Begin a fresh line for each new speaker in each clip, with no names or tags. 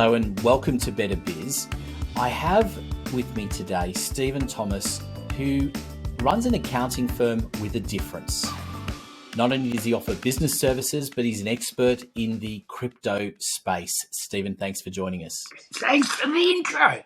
Hello and welcome to Better Biz. I have with me today Stephen Thomas, who runs an accounting firm with a difference. Not only does he offer business services, but he's an expert in the crypto space. Stephen, thanks for joining us.
Thanks for the intro.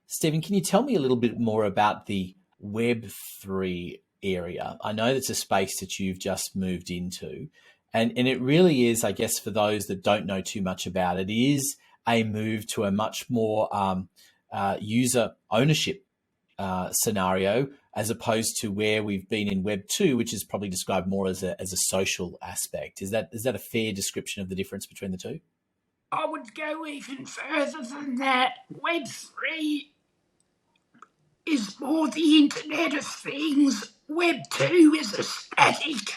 Stephen, can you tell me a little bit more about the Web3 area? I know that's a space that you've just moved into. And it really is, I guess, for those that don't know too much about it, is a move to a much more user ownership scenario, as opposed to where we've been in Web 2, which is probably described more as a social aspect. Is that a fair description of the difference between the two?
I would go even further than that. Web 3 is more the Internet of Things. Web 2 is a static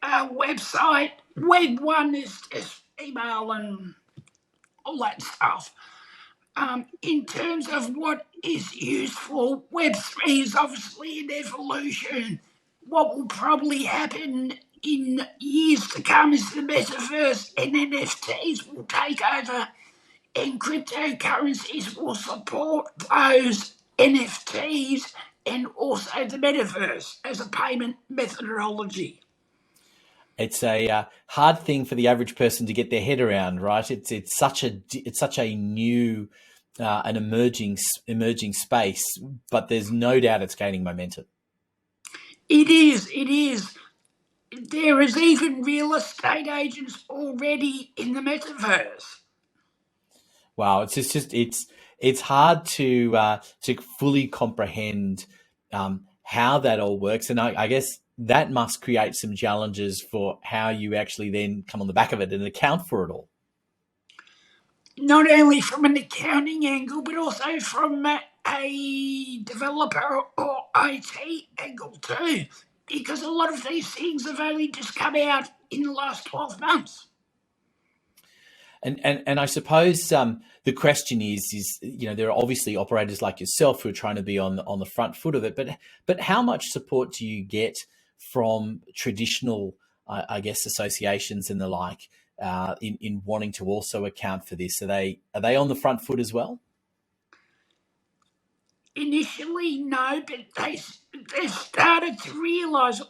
website. Web 1 is just email and all that stuff. In terms of what is useful, Web 3 is obviously an evolution. What will probably happen in years to come is the metaverse and NFTs will take over, and cryptocurrencies will support those NFTs and also the metaverse as a payment methodology.
It's a hard thing for the average person to get their head around, right? It's such a new an emerging space, but there's no doubt it's gaining momentum.
It is. There is even real estate agents already in the metaverse.
Wow, it's hard to fully comprehend how that all works, and I guess that must create some challenges for how you actually then come on the back of it and account for it all.
Not only from an accounting angle, but also from a developer or IT angle too, because a lot of these things have only just come out in the last 12 months.
And I suppose the question is there are obviously operators like yourself who are trying to be on the front foot of it, but how much support do you get from traditional, I guess, associations and the like in wanting to also account for this? Are they on the front foot as well?
Initially, no, but they've started to realise,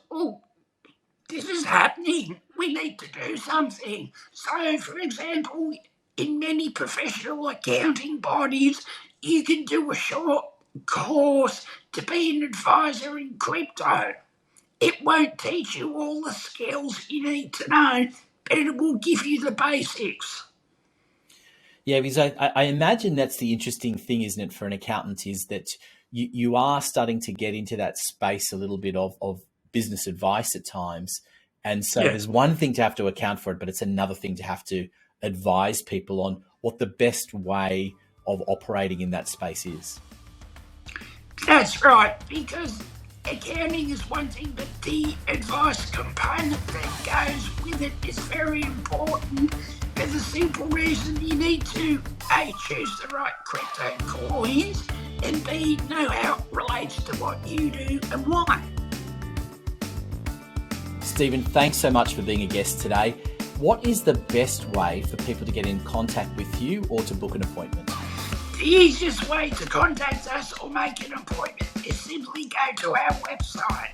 this is happening. We need to do something. So, for example, in many professional accounting bodies, you can do a short course to be an advisor in crypto. It won't teach you all the skills you need to know, but it will give you the basics.
Yeah, because I imagine that's the interesting thing, isn't it, for an accountant, is that you are starting to get into that space a little bit of business advice at times. And so There's one thing to have to account for it, but it's another thing to have to advise people on what the best way of operating in that space is.
That's right, because accounting is one thing, but the advice component that goes with it is very important for the simple reason you need to A, choose the right crypto coins, and B, know how it relates to what you do and why.
Stephen, thanks so much for being a guest today. What is the best way for people to get in contact with you or to book an appointment?
The easiest way to contact us or make an appointment is simply go to our website,